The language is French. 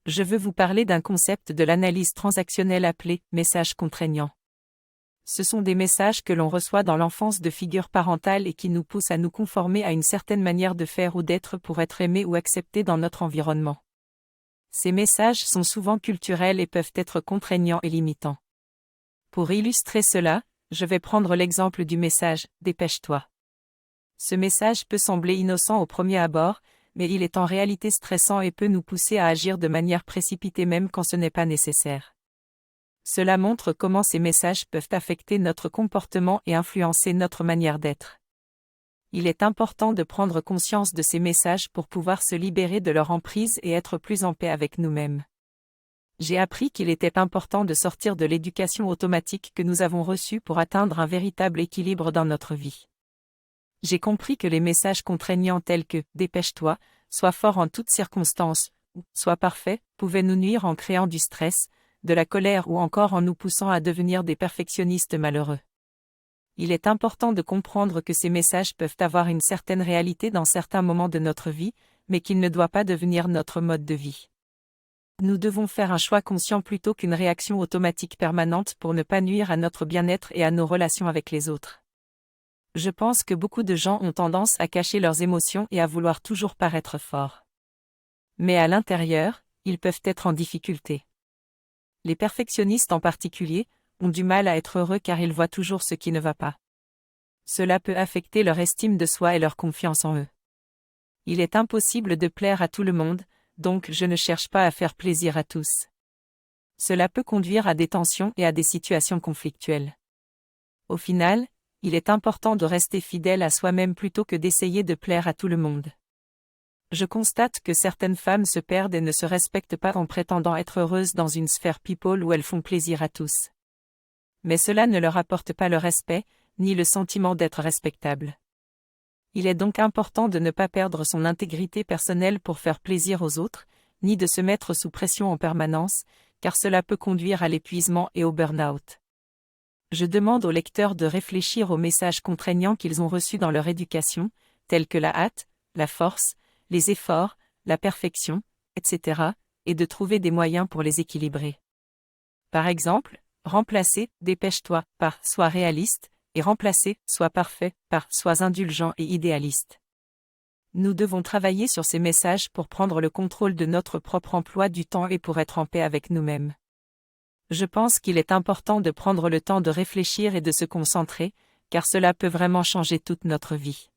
Je veux vous parler d'un concept de l'analyse transactionnelle appelé « messages contraignants ». Ce sont des messages que l'on reçoit dans l'enfance de figures parentales et qui nous poussent à nous conformer à une certaine manière de faire ou d'être pour être aimés ou acceptés dans notre environnement. Ces messages sont souvent culturels et peuvent être contraignants et limitants. Pour illustrer cela, je vais prendre l'exemple du message « Dépêche-toi ». Ce message peut sembler innocent au premier abord, mais il est en réalité stressant et peut nous pousser à agir de manière précipitée même quand ce n'est pas nécessaire. Cela montre comment ces messages peuvent affecter notre comportement et influencer notre manière d'être. Il est important de prendre conscience de ces messages pour pouvoir se libérer de leur emprise et être plus en paix avec nous-mêmes. J'ai appris qu'il était important de sortir de l'éducation automatique que nous avons reçue pour atteindre un véritable équilibre dans notre vie. J'ai compris que les messages contraignants tels que « dépêche-toi », sois fort en toutes circonstances, ou « sois parfait », pouvaient nous nuire en créant du stress, de la colère ou encore en nous poussant à devenir des perfectionnistes malheureux. Il est important de comprendre que ces messages peuvent avoir une certaine réalité dans certains moments de notre vie, mais qu'ils ne doivent pas devenir notre mode de vie. Nous devons faire un choix conscient plutôt qu'une réaction automatique permanente pour ne pas nuire à notre bien-être et à nos relations avec les autres. Je pense que beaucoup de gens ont tendance à cacher leurs émotions et à vouloir toujours paraître forts. Mais à l'intérieur, ils peuvent être en difficulté. Les perfectionnistes en particulier, ont du mal à être heureux car ils voient toujours ce qui ne va pas. Cela peut affecter leur estime de soi et leur confiance en eux. Il est impossible de plaire à tout le monde, donc je ne cherche pas à faire plaisir à tous. Cela peut conduire à des tensions et à des situations conflictuelles. Au final, il est important de rester fidèle à soi-même plutôt que d'essayer de plaire à tout le monde. Je constate que certaines femmes se perdent et ne se respectent pas en prétendant être heureuses dans une sphère people où elles font plaisir à tous. Mais cela ne leur apporte pas le respect, ni le sentiment d'être respectable. Il est donc important de ne pas perdre son intégrité personnelle pour faire plaisir aux autres, ni de se mettre sous pression en permanence, car cela peut conduire à l'épuisement et au burn-out. Je demande aux lecteurs de réfléchir aux messages contraignants qu'ils ont reçus dans leur éducation, tels que la hâte, la force, les efforts, la perfection, etc., et de trouver des moyens pour les équilibrer. Par exemple, remplacer « dépêche-toi » par « sois réaliste » et remplacer « sois parfait » par « sois indulgent et idéaliste ». Nous devons travailler sur ces messages pour prendre le contrôle de notre propre emploi du temps et pour être en paix avec nous-mêmes. Je pense qu'il est important de prendre le temps de réfléchir et de se concentrer, car cela peut vraiment changer toute notre vie.